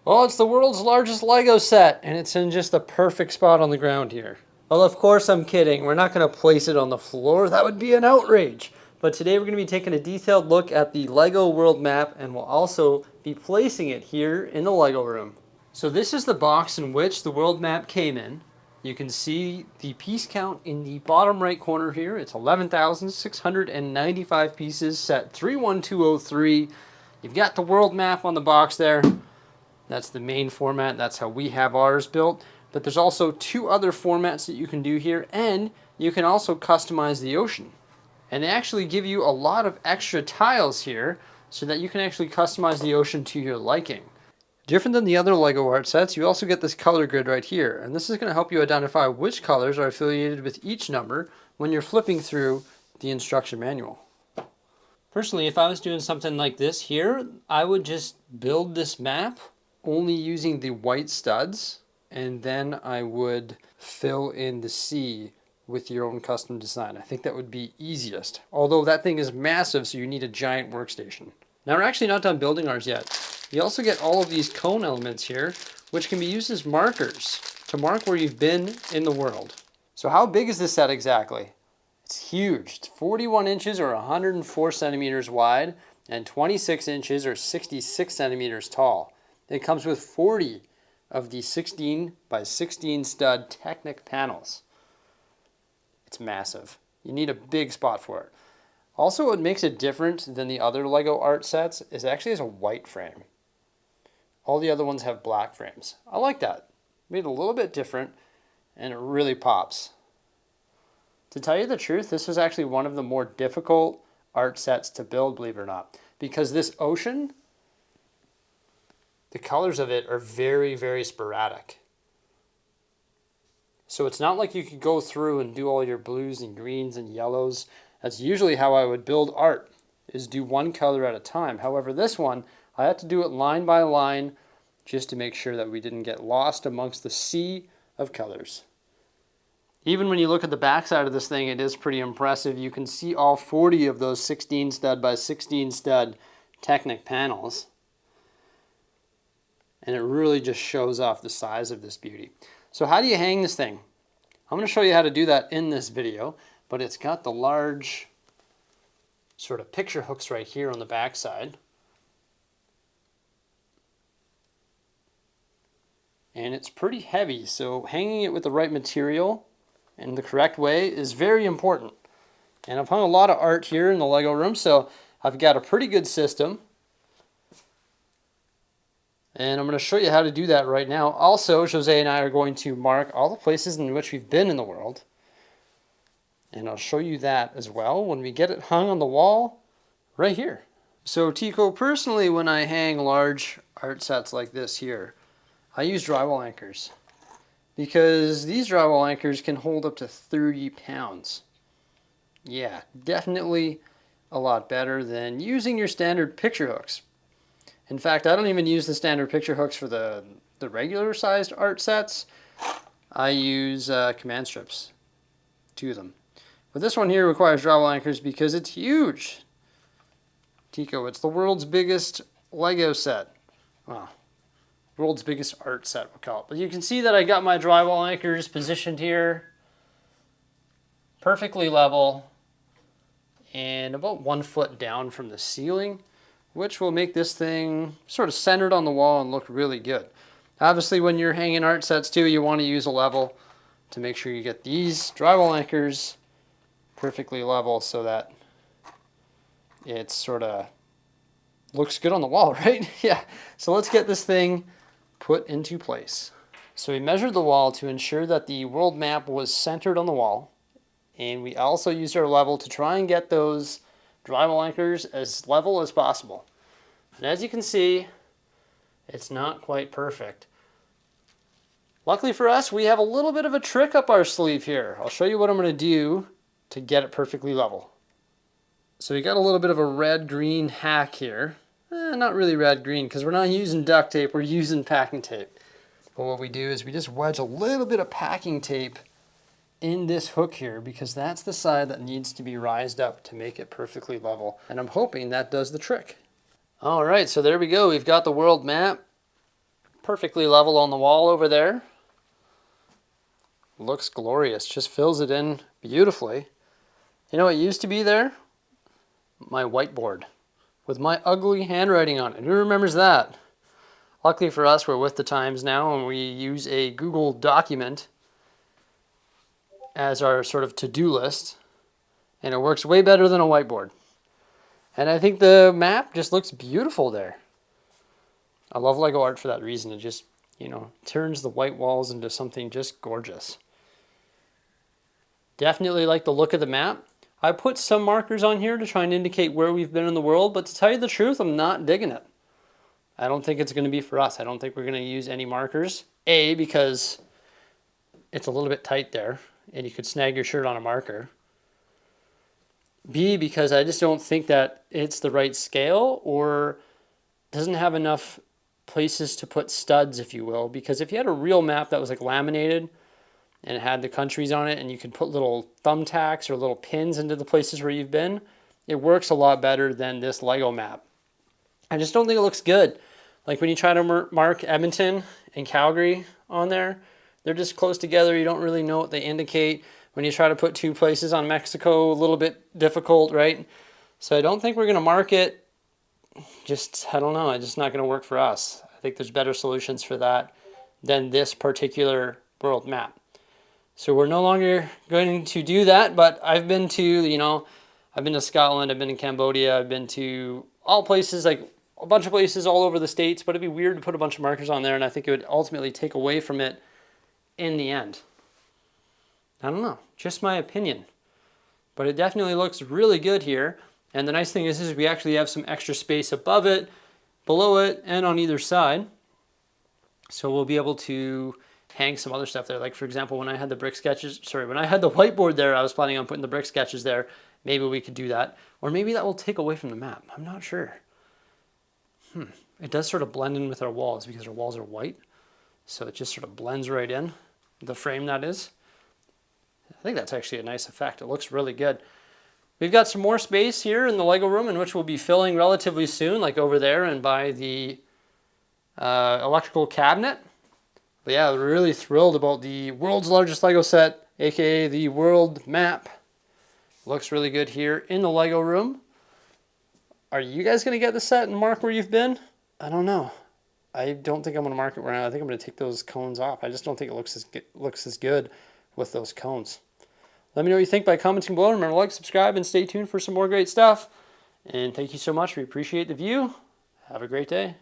Well, it's the world's largest Lego set, and it's in just the perfect spot on the ground here. Well, of course I'm kidding. We're not going to place it on the floor. That would be an outrage. But today we're going to be taking a detailed look at the Lego world map, and we'll also be placing it here in the Lego room. So this is the box in which the world map came in. You can see the piece count in the bottom right corner here. It's 11,695 pieces, set 31203. You've got the world map on the box there. That's the main format. That's how we have ours built. But there's also two other formats that you can do here, and you can also customize the ocean. And they actually give you a lot of extra tiles here so that you can actually customize the ocean to your liking. Different than the other Lego art sets, you also get this color grid right here. And this is going to help you identify which colors are affiliated with each number when you're flipping through the instruction manual. Personally, if I was doing something like this here, I would just build this map only using the white studs, and then I would fill in the sea with your own custom design. I think that would be easiest, although that thing is massive, so you need a giant workstation. Now we're actually not done building ours yet. You also get all of these cone elements here, which can be used as markers to mark where you've been in the world. So how big is this set exactly? It's huge. It's 41 inches or 104 centimeters wide and 26 inches or 66 centimeters tall. It comes with 40 of the 16 by 16 stud Technic panels. It's massive. You need a big spot for it. Also, what makes it different than the other Lego art sets is it actually has a white frame. All the other ones have black frames. I like that. Made it a little bit different, and it really pops. To tell you the truth, this was actually one of the more difficult art sets to build, believe it or not, because this ocean, the colors of it are very, very sporadic. So it's not like you could go through and do all your blues and greens and yellows. That's usually how I would build art, is do one color at a time. However, this one, I had to do it line by line just to make sure that we didn't get lost amongst the sea of colors. Even when you look at the backside of this thing, it is pretty impressive. You can see all 40 of those 16 stud by 16 stud Technic panels. And it really just shows off the size of this beauty. So how do you hang this thing? I'm going to show you how to do that in this video, but it's got the large sort of picture hooks right here on the back side. And it's pretty heavy, so hanging it with the right material and the correct way is very important. And I've hung a lot of art here in the Lego room, so I've got a pretty good system. And I'm going to show you how to do that right now. Also, Jose and I are going to mark all the places in which we've been in the world. And I'll show you that as well when we get it hung on the wall right here. So Tico, personally, when I hang large art sets like this here, I use drywall anchors. Because these drywall anchors can hold up to 30 pounds. Yeah, definitely a lot better than using your standard picture hooks. In fact, I don't even use the standard picture hooks for the regular sized art sets. I use command strips, 2 of them. But this one here requires drywall anchors because it's huge. Tico, it's the world's biggest Lego set. Wow, world's biggest art set, we'll call it. But you can see that I got my drywall anchors positioned here, perfectly level, and about 1 foot down from the ceiling, which will make this thing sort of centered on the wall and look really good. Obviously, when you're hanging art sets too, you want to use a level to make sure you get these drywall anchors perfectly level so that it sort of looks good on the wall, right? Yeah, so let's get this thing put into place. So we measured the wall to ensure that the world map was centered on the wall, and we also used our level to try and get those drywall anchors as level as possible. And as you can see, it's not quite perfect. Luckily for us, we have a little bit of a trick up our sleeve here. I'll show you what I'm going to do to get it perfectly level. So we got a little bit of a red-green hack here. Not really red-green because we're not using duct tape, we're using packing tape. But what we do is we just wedge a little bit of packing tape in this hook here because that's the side that needs to be rised up to make it perfectly level. And I'm hoping that does the trick. All right, so there we go. We've got the world map perfectly level on the wall over there. Looks glorious, just fills it in beautifully. You know what used to be there? My whiteboard with my ugly handwriting on it. Who remembers that? Luckily for us, we're with the times now, and we use a Google document as our sort of to-do list, and it works way better than a whiteboard. And I think the map just looks beautiful there. I love Lego art for that reason. It just, you know, turns the white walls into something just gorgeous. Definitely like the look of the map. I put some markers on here to try and indicate where we've been in the world, but to tell you the truth, I'm not digging it. I don't think it's going to be for us. I don't think we're going to use any markers. A, because it's a little bit tight there, and you could snag your shirt on a marker. B, because I just don't think that it's the right scale or doesn't have enough places to put studs, if you will. Because if you had a real map that was like laminated and it had the countries on it and you could put little thumbtacks or little pins into the places where you've been, it works a lot better than this Lego map. I just don't think it looks good. Like when you try to mark Edmonton and Calgary on there, they're just close together. You don't really know what they indicate. When you try to put two places on Mexico, a little bit difficult, right? So I don't think we're going to mark it. I don't know. It's just not going to work for us. I think there's better solutions for that than this particular world map. So we're no longer going to do that, but I've been to, I've been to Scotland, I've been to Cambodia, I've been to all places, like a bunch of places all over the States, but it'd be weird to put a bunch of markers on there, and I think it would ultimately take away from it in the end. I don't know, just my opinion. But it definitely looks really good here. And the nice thing is we actually have some extra space above it, below it, and on either side. So we'll be able to hang some other stuff there. Like for example, when I had the when I had the whiteboard there, I was planning on putting the brick sketches there. Maybe we could do that. Or maybe that will take away from the map. I'm not sure. It does sort of blend in with our walls because our walls are white. So it just sort of blends right in. The frame, that is. I think that's actually a nice effect. It looks really good. We've got some more space here in the Lego room in which we'll be filling relatively soon, like over there and by the electrical cabinet. But yeah, we're really thrilled about the world's largest Lego set, aka the world map. Looks really good here in the Lego room. Are you guys going to get the set and mark where you've been? I don't know. I don't think I'm going to mark it where I think I'm going to take those cones off. I just don't think it looks as good with those cones. Let me know what you think by commenting below. Remember to like, subscribe, and stay tuned for some more great stuff. And thank you so much. We appreciate the view. Have a great day.